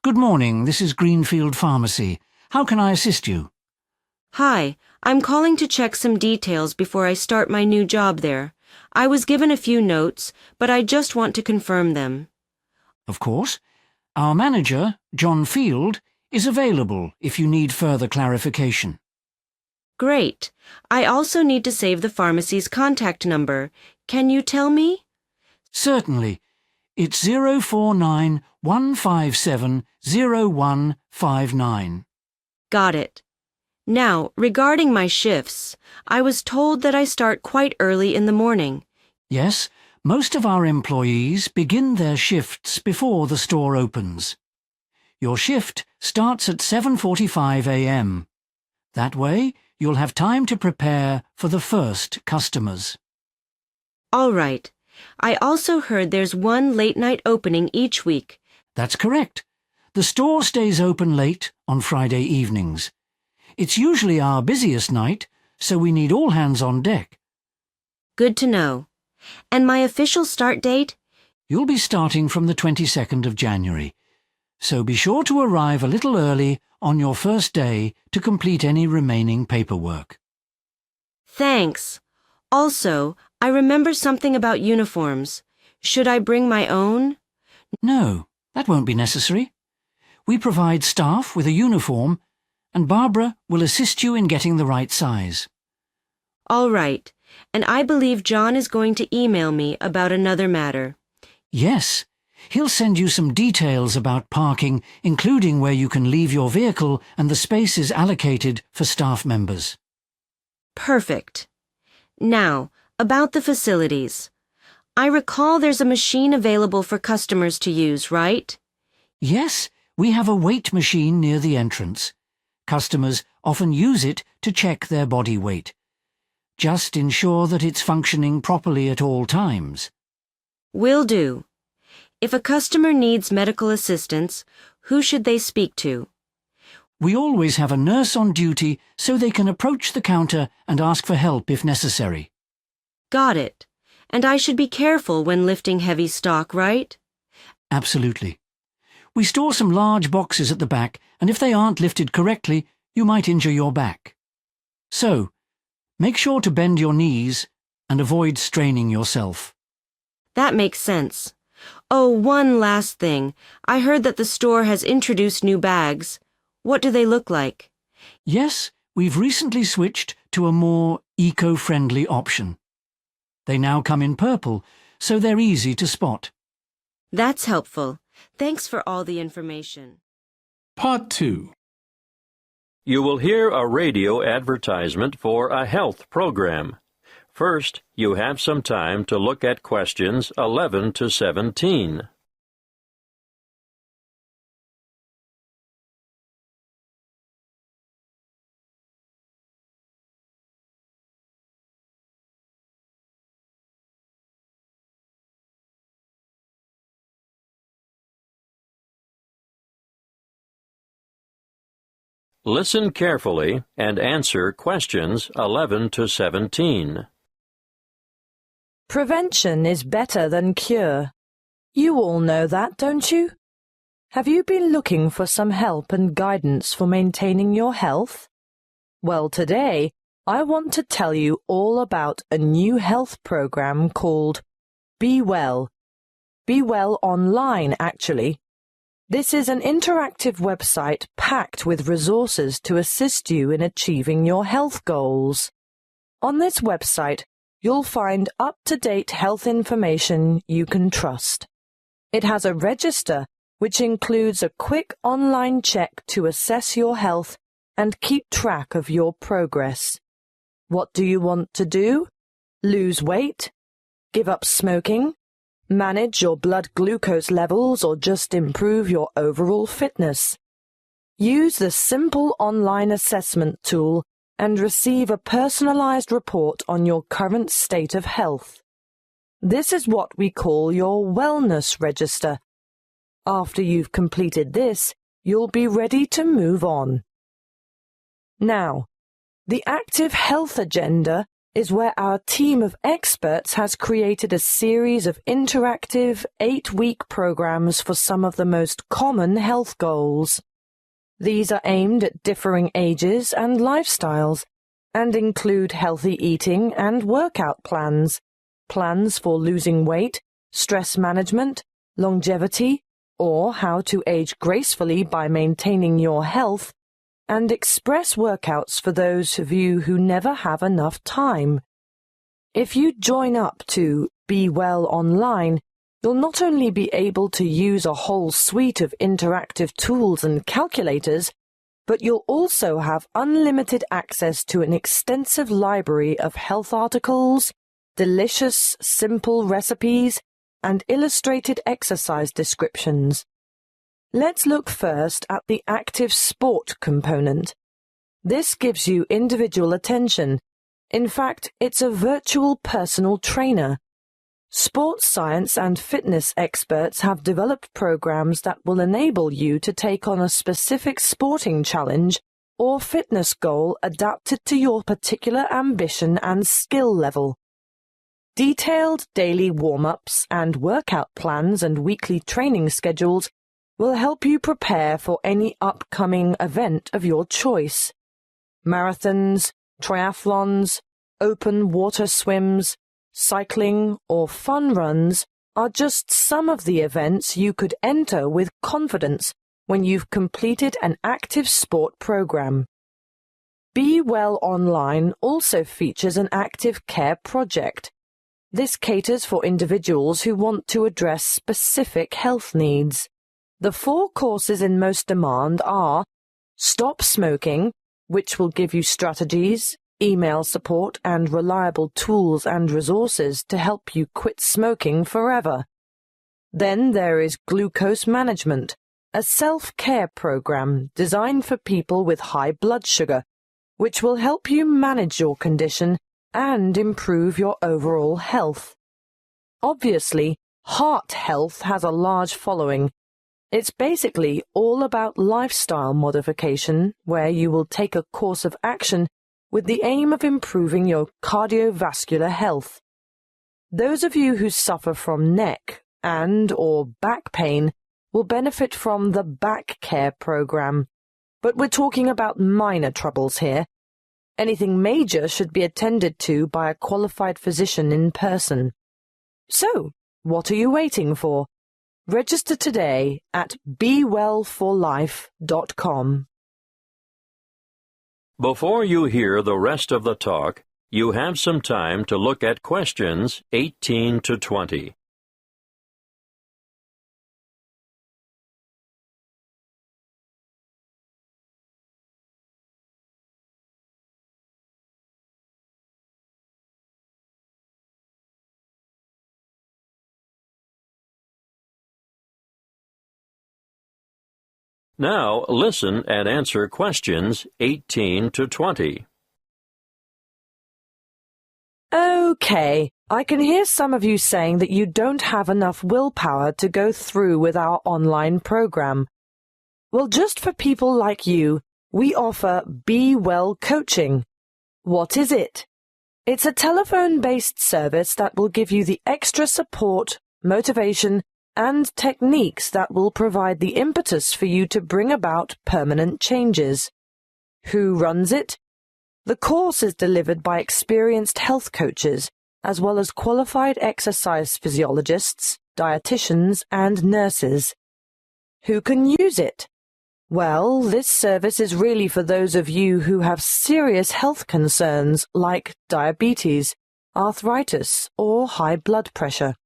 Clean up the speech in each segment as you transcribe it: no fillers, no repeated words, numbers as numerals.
Good morning, this is Greenfield Pharmacy. How can I assist you? Hi, I'm calling to check some details before I start my new job there. I was given a few notes, but I just want to confirm them. Of course. Our manager, John Field, is available if you need further clarification. Great. I also need to save the pharmacy's contact number. Can you tell me? Certainly. It's 049-157-0159. Got it. Now, regarding my shifts, I was told that I start quite early in the morning. Yes, most of our employees begin their shifts before the store opens. Your shift starts at 7:45 a.m. That way, you'll have time to prepare for the first customers. All right. I also heard there's one late-night opening each week. That's correct. The store stays open late on Friday evenings. It's usually our busiest night, so we need all hands on deck. Good to know. And my official start date? You'll be starting from the 22nd of January, so be sure to arrive a little early on your first day to complete any remaining paperwork. Thanks. Also, I remember something about uniforms. Should I bring my own? No, that won't be necessary. We provide staff with a uniform, and Barbara will assist you in getting the right size. All right. And I believe John is going to email me about another matter. Yes, he'll send you some details about parking, including where you can leave your vehicle and the spaces allocated for staff members. Perfect. Now, about the facilities. I recall there's a machine available for customers to use, right? Yes, we have a weight machine near the entrance. Customers often use it to check their body weight. Just ensure that it's functioning properly at all times. Will do. If a customer needs medical assistance, who should they speak to? We always have a nurse on duty so they can approach the counter and ask for help if necessary. Got it. And I should be careful when lifting heavy stock, right? Absolutely. We store some large boxes at the back, and if they aren't lifted correctly, you might injure your back. So, make sure to bend your knees and avoid straining yourself. That makes sense. Oh, one last thing. I heard that the store has introduced new bags. What do they look like? Yes, we've recently switched to a more eco-friendly option. They now come in purple, so they're easy to spot. That's helpful. Thanks for all the information. Part 2. You will hear a radio advertisement for a health program. First, you have some time to look at questions 11 to 17. Listen carefully and answer questions 11 to 17. Prevention is better than cure. You all know that, don't you? Have you been looking for some help and guidance for maintaining your health? Well, today, I want to tell you all about a new health program called Be Well. Be Well Online, actually. This is an interactive website packed with resources to assist you in achieving your health goals. On this website, you'll find up-to-date health information you can trust. It has a register which includes a quick online check to assess your health and keep track of your progress. What do you want to do? Lose weight? Give up smoking? Manage your blood glucose levels or just improve your overall fitness? Use the simple online assessment tool and receive a personalized report on your current state of health. This is what we call your wellness register. After you've completed this, you'll be ready to move on. Now, the active health agenda is where our team of experts has created a series of interactive 8-week programs for some of the most common health goals. These are aimed at differing ages and lifestyles and include healthy eating and workout plans, plans for losing weight, stress management, longevity, or how to age gracefully by maintaining your health, and express workouts for those of you who never have enough time. If you join up to Be Well Online, you'll not only be able to use a whole suite of interactive tools and calculators, but you'll also have unlimited access to an extensive library of health articles, delicious, simple recipes, and illustrated exercise descriptions. Let's look first at the active sport component. This gives you individual attention. In fact, it's a virtual personal trainer. Sports science and fitness experts have developed programs that will enable you to take on a specific sporting challenge or fitness goal adapted to your particular ambition and skill level. Detailed daily warm-ups and workout plans and weekly training schedules will help you prepare for any upcoming event of your choice. Marathons, triathlons, open water swims, cycling, or fun runs are just some of the events you could enter with confidence when you've completed an active sport program. Be Well Online also features an active care project. This caters for individuals who want to address specific health needs. The 4 courses in most demand are Stop Smoking, which will give you strategies, email support, and reliable tools and resources to help you quit smoking forever. Then there is Glucose Management, a self-care program designed for people with high blood sugar, which will help you manage your condition and improve your overall health. Obviously, heart health has a large following. It's basically all about lifestyle modification, where you will take a course of action with the aim of improving your cardiovascular health. Those of you who suffer from neck and/or back pain will benefit from the Back Care program, but we're talking about minor troubles here. Anything major should be attended to by a qualified physician in person. So, what are you waiting for? Register today at bewellforlife.com. Before you hear the rest of the talk, you have some time to look at questions 18 to 20. Now listen and answer questions 18 to 20. Okay, I can hear some of you saying that you don't have enough willpower to go through with our online program. Well, just for people like you, we offer Be Well Coaching. What is it? It's a telephone-based service that will give you the extra support, motivation, and techniques that will provide the impetus for you to bring about permanent changes. Who runs it? The course is delivered by experienced health coaches, as well as qualified exercise physiologists, dietitians, and nurses. Who can use it? Well, this service is really for those of you who have serious health concerns like diabetes, arthritis, or high blood pressure.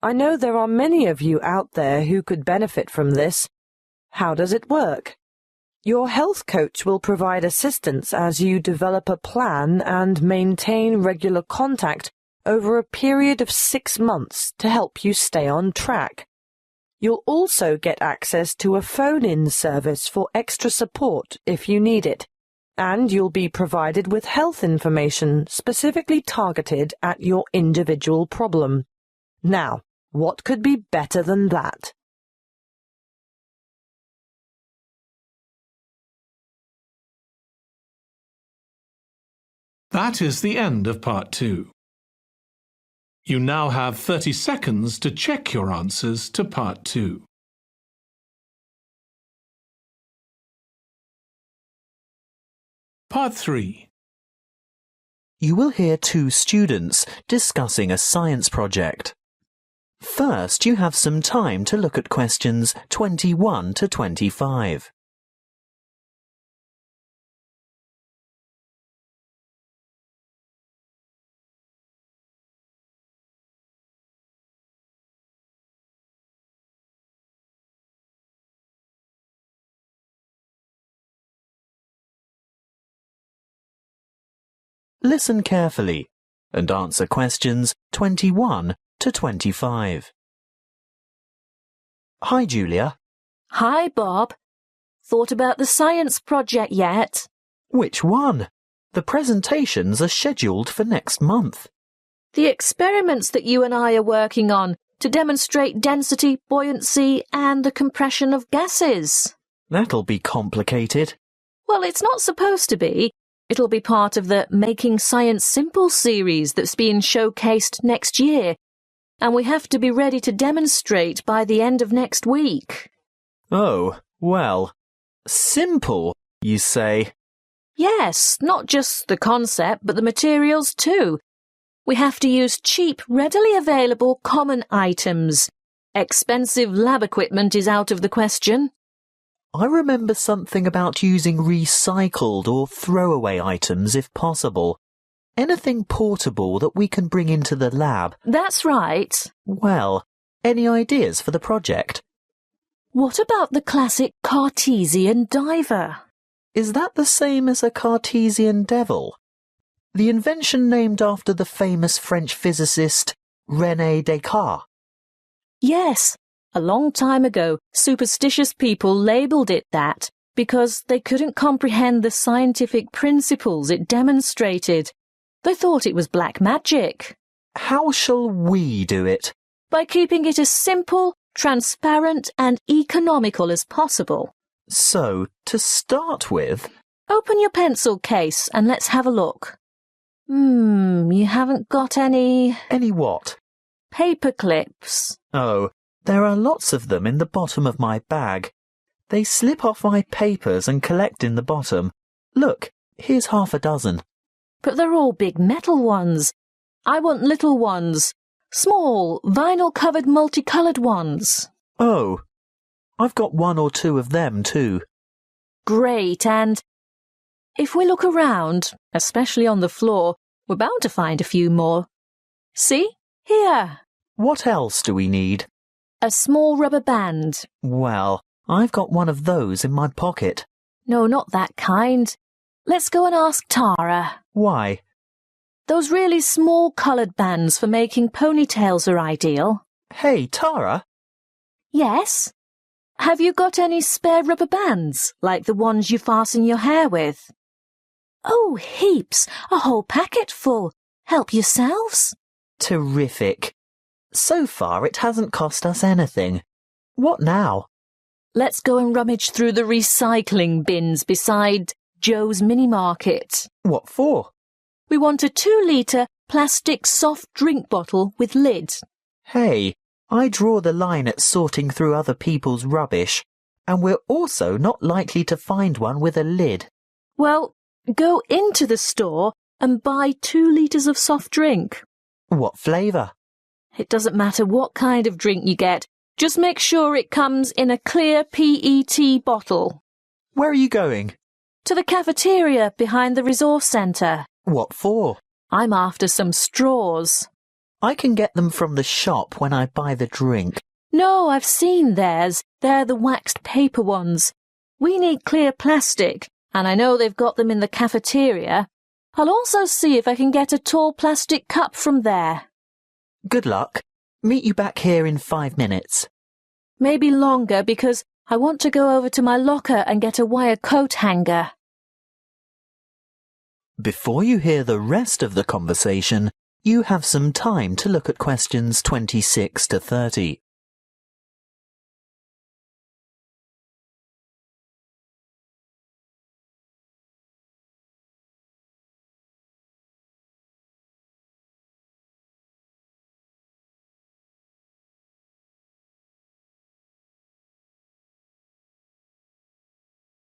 I know there are many of you out there who could benefit from this. How does it work? Your health coach will provide assistance as you develop a plan and maintain regular contact over a period of 6 months to help you stay on track. You'll also get access to a phone-in service for extra support if you need it, and you'll be provided with health information specifically targeted at your individual problem. Now, what could be better than that? That is the end of Part 2. You now have 30 seconds to check your answers to Part 2. Part 3. You will hear two students discussing a science project. First, you have some time to look at questions 21 to 25. Listen carefully and answer questions 21 to 25. Hi, Julia. Hi, Bob. Thought about the science project yet? Which one? The presentations are scheduled for next month. The experiments that you and I are working on to demonstrate density, buoyancy, and the compression of gases. That'll be complicated. Well, it's not supposed to be. It'll be part of the Making Science Simple series that's being showcased next year, and we have to be ready to demonstrate by the end of next week. Oh, well, simple, you say? Yes, not just the concept, but the materials too. We have to use cheap, readily available common items. Expensive lab equipment is out of the question. I remember something about using recycled or throwaway items if possible. Anything portable that we can bring into the lab. That's right. Well, any ideas for the project? What about the classic Cartesian diver? Is that the same as a Cartesian devil? The invention named after the famous French physicist René Descartes. Yes. A long time ago, superstitious people labelled it that because they couldn't comprehend the scientific principles it demonstrated. They thought it was black magic. How shall we do it? By keeping it as simple, transparent and economical as possible. So, to start with... Open your pencil case and let's have a look. You haven't got any... Any what? Paper clips. Oh, there are lots of them in the bottom of my bag. They slip off my papers and collect in the bottom. Look, here's half a dozen. But they're all big metal ones. I want little ones. Small, vinyl-covered multicoloured ones. Oh, I've got one or two of them too. Great, and if we look around, especially on the floor, we're bound to find a few more. See? Here. What else do we need? A small rubber band. Well, I've got one of those in my pocket. No, not that kind. Let's go and ask Tara. Why? Those really small coloured bands for making ponytails are ideal. Hey, Tara? Yes? Have you got any spare rubber bands, like the ones you fasten your hair with? Oh, heaps. A whole packet full. Help yourselves. Terrific. So far it hasn't cost us anything. What now? Let's go and rummage through the recycling bins beside Joe's mini market. What for? We want a 2-litre plastic soft drink bottle with lid. Hey, I draw the line at sorting through other people's rubbish, and we're also not likely to find one with a lid. Well, go into the store and buy 2 litres of soft drink. What flavour? It doesn't matter what kind of drink you get. Just make sure it comes in a clear PET bottle. Where are you going? To the cafeteria behind the resource centre. What for? I'm after some straws. I can get them from the shop when I buy the drink. No, I've seen theirs. They're the waxed paper ones. We need clear plastic, and I know they've got them in the cafeteria. I'll also see if I can get a tall plastic cup from there. Good luck. Meet you back here in 5 minutes. Maybe longer because I want to go over to my locker and get a wire coat hanger. Before you hear the rest of the conversation, you have some time to look at questions 26 to 30.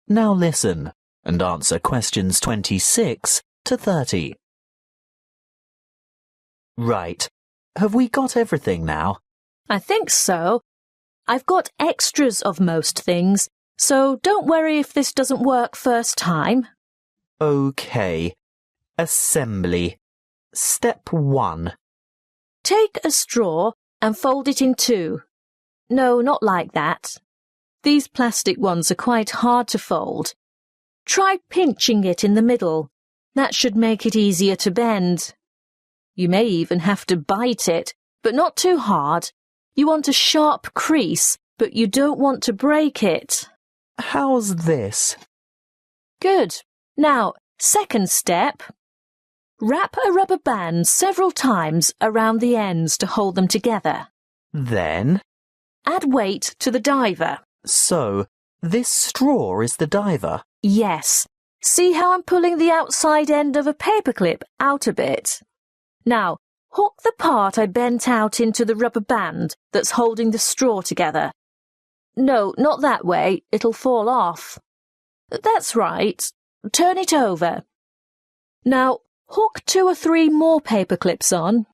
Now listen and answer questions 26 to 30. Right. Have we got everything now? I think so. I've got extras of most things, so don't worry if this doesn't work first time. OK. Assembly. Step 1. Take a straw and fold it in two. No, not like that. These plastic ones are quite hard to fold. Try pinching it in the middle. That should make it easier to bend. You may even have to bite it, but not too hard. You want a sharp crease, but you don't want to break it. How's this? Good. Now, second step. Wrap a rubber band several times around the ends to hold them together. Then? Add weight to the diver. So, this straw is the diver? Yes. See how I'm pulling the outside end of a paperclip out a bit? Now, hook the part I bent out into the rubber band that's holding the straw together. No, not that way. It'll fall off. That's right. Turn it over. Now, hook 2 or 3 more paper clips on.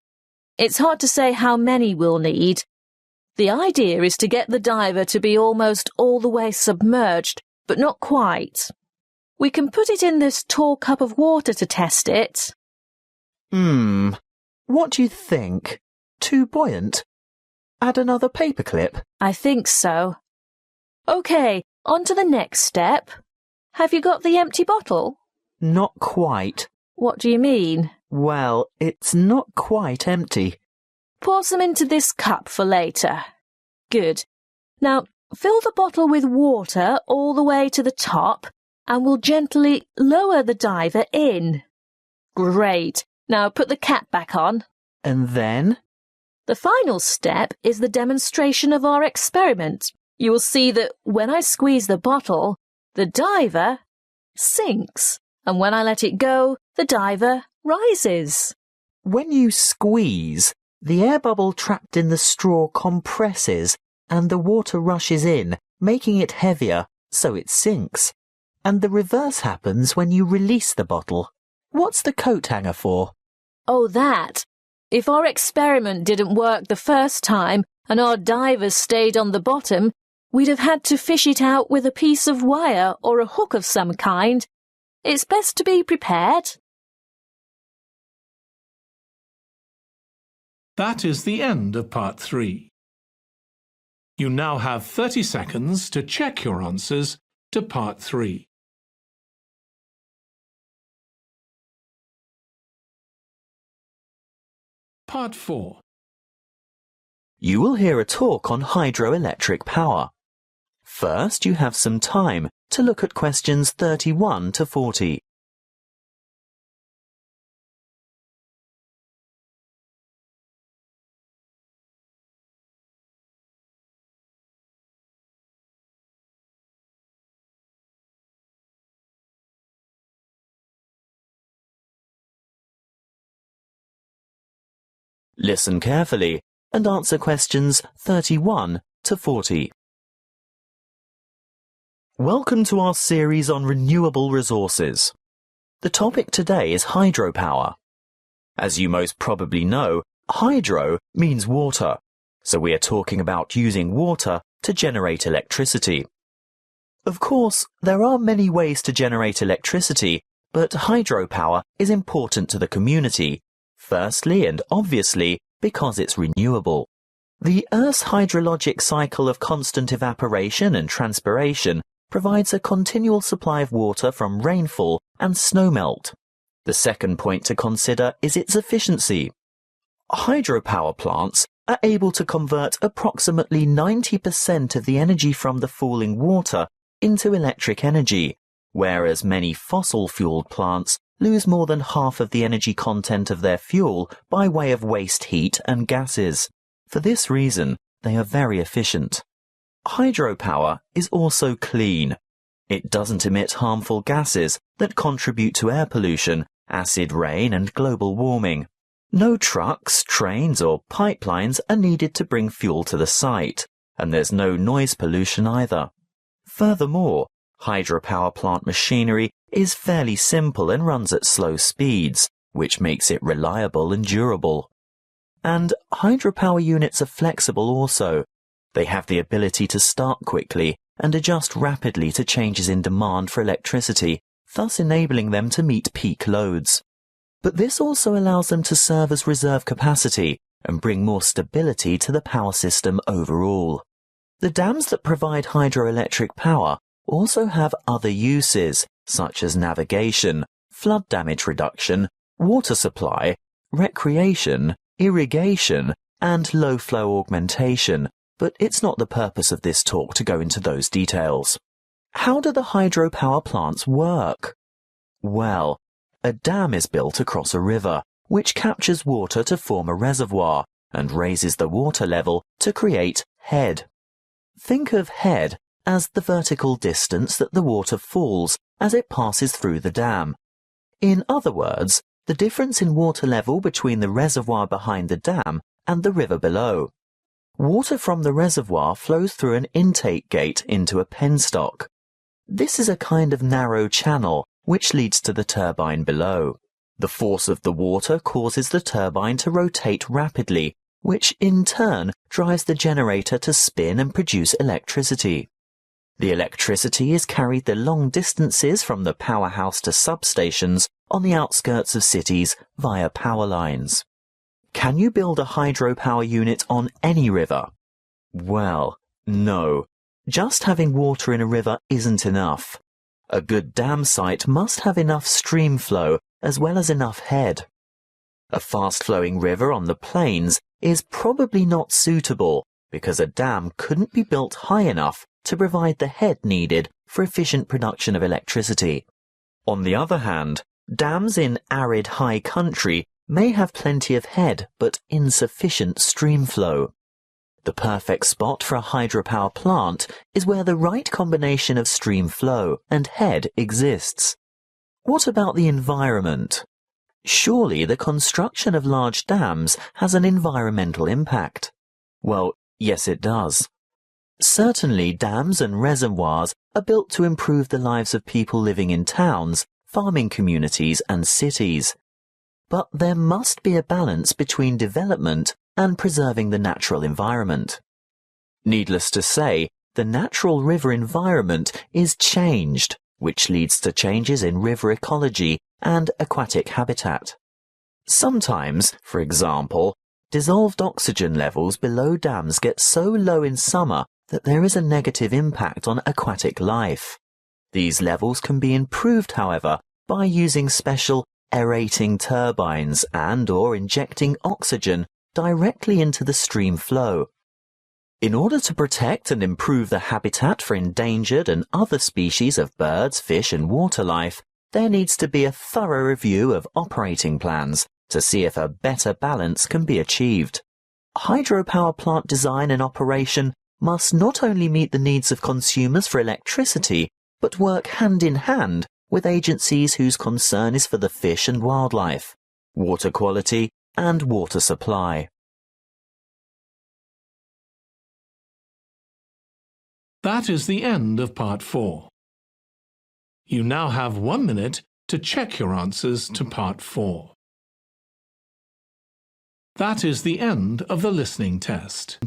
It's hard to say how many we'll need. The idea is to get the diver to be almost all the way submerged, but not quite. We can put it in this tall cup of water to test it. What do you think? Too buoyant? Add another paperclip? I think so. OK, on to the next step. Have you got the empty bottle? Not quite. What do you mean? Well, it's not quite empty. Pour some into this cup for later. Good. Now, fill the bottle with water all the way to the top, and we'll gently lower the diver in. Great. Now put the cap back on. And then? The final step is the demonstration of our experiment. You will see that when I squeeze the bottle, the diver sinks, and when I let it go, the diver rises. When you squeeze, the air bubble trapped in the straw compresses and the water rushes in, making it heavier, so it sinks. And the reverse happens when you release the bottle. What's the coat hanger for? Oh, that. If our experiment didn't work the first time and our divers stayed on the bottom, we'd have had to fish it out with a piece of wire or a hook of some kind. It's best to be prepared. That is the end of part 3. You now have 30 seconds to check your answers to part 3. Part 4. You will hear a talk on hydroelectric power. First, you have some time to look at questions 31 to 40. Listen carefully and answer questions 31 to 40. Welcome to our series on renewable resources. The topic today is hydropower. As you most probably know, hydro means water, so we are talking about using water to generate electricity. Of course, there are many ways to generate electricity, but hydropower is important to the community. Firstly and obviously because it's renewable. The Earth's hydrologic cycle of constant evaporation and transpiration provides a continual supply of water from rainfall and snowmelt. The second point to consider is its efficiency. Hydropower plants are able to convert approximately 90% of the energy from the falling water into electric energy, whereas many fossil-fueled plants lose more than half of the energy content of their fuel by way of waste heat and gases. For this reason, they are very efficient. Hydropower is also clean. It doesn't emit harmful gases that contribute to air pollution, acid rain and global warming. No trucks, trains or pipelines are needed to bring fuel to the site, and there's no noise pollution either. Furthermore, Hydropower plant machinery is fairly simple and runs at slow speeds, which makes it reliable and durable. And hydropower units are flexible also. They have the ability to start quickly and adjust rapidly to changes in demand for electricity, thus enabling them to meet peak loads. But this also allows them to serve as reserve capacity and bring more stability to the power system overall. The dams that provide hydroelectric power also have other uses, such as navigation, flood damage reduction, water supply, recreation, irrigation, and low-flow augmentation, but it's not the purpose of this talk to go into those details. How do the hydropower plants work? Well, a dam is built across a river, which captures water to form a reservoir and raises the water level to create head. Think of head as the vertical distance that the water falls as it passes through the dam. In other words, the difference in water level between the reservoir behind the dam and the river below. Water from the reservoir flows through an intake gate into a penstock. This is a kind of narrow channel which leads to the turbine below. The force of the water causes the turbine to rotate rapidly, which in turn drives the generator to spin and produce electricity. The electricity is carried the long distances from the powerhouse to substations on the outskirts of cities via power lines. Can you build a hydropower unit on any river? Well, no. Just having water in a river isn't enough. A good dam site must have enough stream flow as well as enough head. A fast-flowing river on the plains is probably not suitable because a dam couldn't be built high enough to provide the head needed for efficient production of electricity. On the other hand, dams in arid high country may have plenty of head but insufficient stream flow. The perfect spot for a hydropower plant is where the right combination of stream flow and head exists. What about the environment? Surely the construction of large dams has an environmental impact. Well, yes it does. Certainly dams and reservoirs are built to improve the lives of people living in towns, farming communities and cities. But there must be a balance between development and preserving the natural environment. Needless to say, the natural river environment is changed, which leads to changes in river ecology and aquatic habitat. Sometimes, for example, dissolved oxygen levels below dams get so low in summer that there is a negative impact on aquatic life. These levels can be improved, however, by using special aerating turbines and/or injecting oxygen directly into the stream flow. In order to protect and improve the habitat for endangered and other species of birds, fish and water life, there needs to be a thorough review of operating plans to see if a better balance can be achieved. Hydropower plant design and operation must not only meet the needs of consumers for electricity, but work hand in hand with agencies whose concern is for the fish and wildlife, water quality and water supply. That is the end of Part 4. You now have 1 minute to check your answers to Part 4. That is the end of the listening test.